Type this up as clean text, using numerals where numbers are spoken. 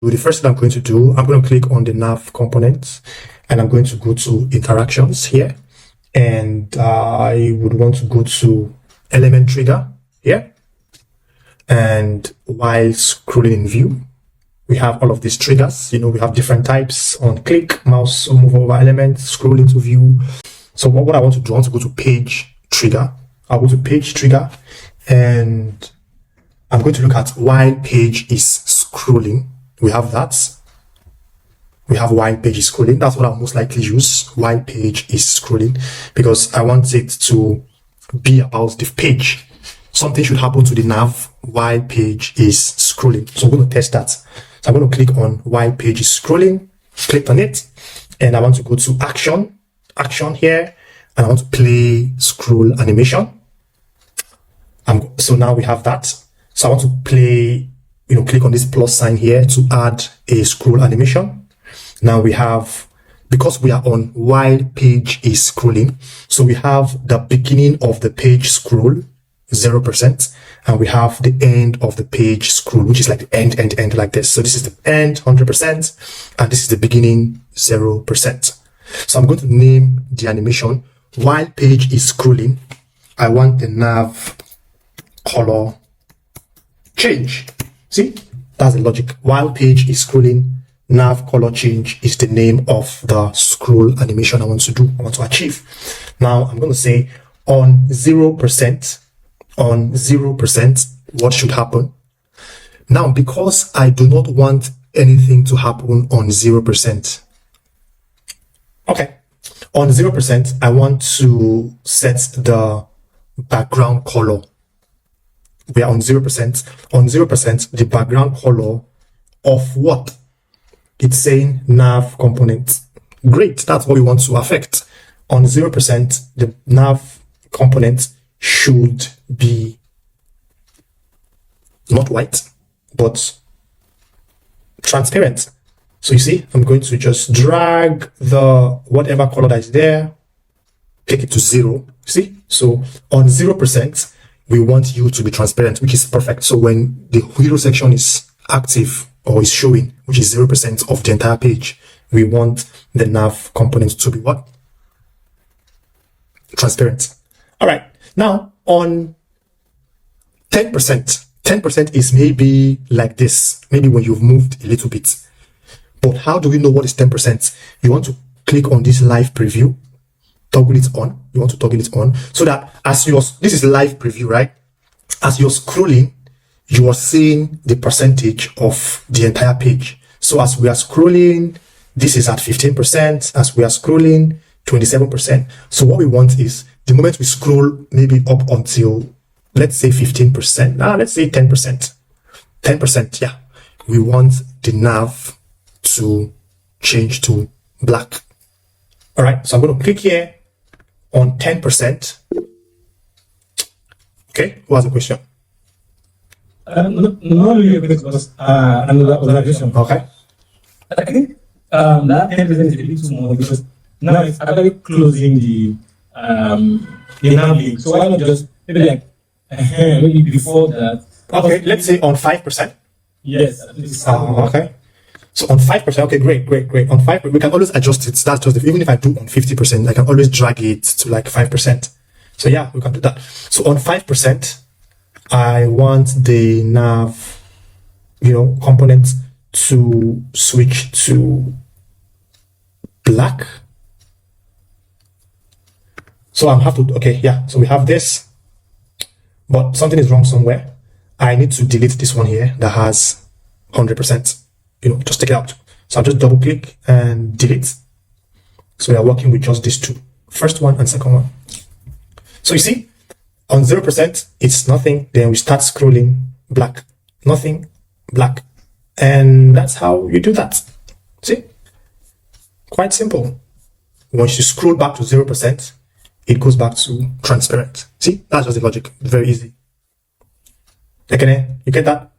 the first thing I'm going to do, I'm going to click on the nav components and I'm going to go to interactions here. And I would want to go to element trigger here. And while scrolling in view, we have all of these triggers. You know, we have different types: on click, mouse, or move over element, scroll into view. So what I want to do, I want to go to page trigger. I'll go to page trigger and I'm going to look at while page is scrolling. We have that. We have while page is scrolling. That's what I'll most likely use, while page is scrolling, because I want it to be about the page. Something should happen to the nav while page is scrolling. So I'm going to test that. So I'm going to click on while page is scrolling, click on it, and I want to go to action here, and I want to play scroll animation. So now we have that. So I want to play, click on this plus sign here to add a scroll animation. Now we have, because we are on while page is scrolling, so we have the beginning of the page scroll 0%, and we have the end of the page scroll, which is like the end like this. So this is the end 100%, and this is the beginning 0%. So I'm going to name the animation while page is scrolling. I want the nav color change. See, that's the logic. While page is scrolling, nav color change is the name of the scroll animation I want to do, I want to achieve. Now I'm going to say on 0%, what should happen? Now, because I do not want anything to happen on 0%. Okay. On 0%, I want to set the background color. We are on 0%. On 0%, the background color of what? It's saying nav component. Great, that's what we want to affect. On 0%, the nav component should be not white, but transparent. So you see, I'm going to just drag the whatever color that is there, take it to 0. See? So on 0%, we want you to be transparent, which is perfect. So when the hero section is active or is showing, which is 0% of the entire page, we want the nav component to be what? Transparent. All right. Now on 10%, 10% is maybe like this, maybe when you've moved a little bit. But how do we know what is 10%? You want to click on this live preview, toggle it on. You want to toggle it on so that as this is live preview, right? As you're scrolling, you are seeing the percentage of the entire page. So as we are scrolling, this is at 15%. As we are scrolling, 27%. So what we want is the moment we scroll maybe up until, let's say 15%. Let's say 10%. 10%, yeah. We want the nav to change to black. All right, so I'm going to click here on 10%. Okay, who has a question? No, it was another observation. Okay. I think that 10% is a bit too much because now it's actually closing the nav link. So why not just maybe like maybe before that? Okay, let's say on 5%. Yes. Okay. So on 5%, okay, great. On 5%, we can always adjust it. That's just even if I do on 50%, I can always drag it to like 5%. So yeah, we can do that. So on 5%, I want the nav, component to switch to black. So I have to, okay, yeah. So we have this, but something is wrong somewhere. I need to delete this one here that has 100%. Just take it out. So I'll just double click and delete. So we are working with just these two, first one and second one. So you see, on 0%, it's nothing. Then we start scrolling, black, nothing, black. And that's how you do that. See? Quite simple. Once you scroll back to 0%, it goes back to transparent. See? That's just the logic. Very easy. Okay, you get that?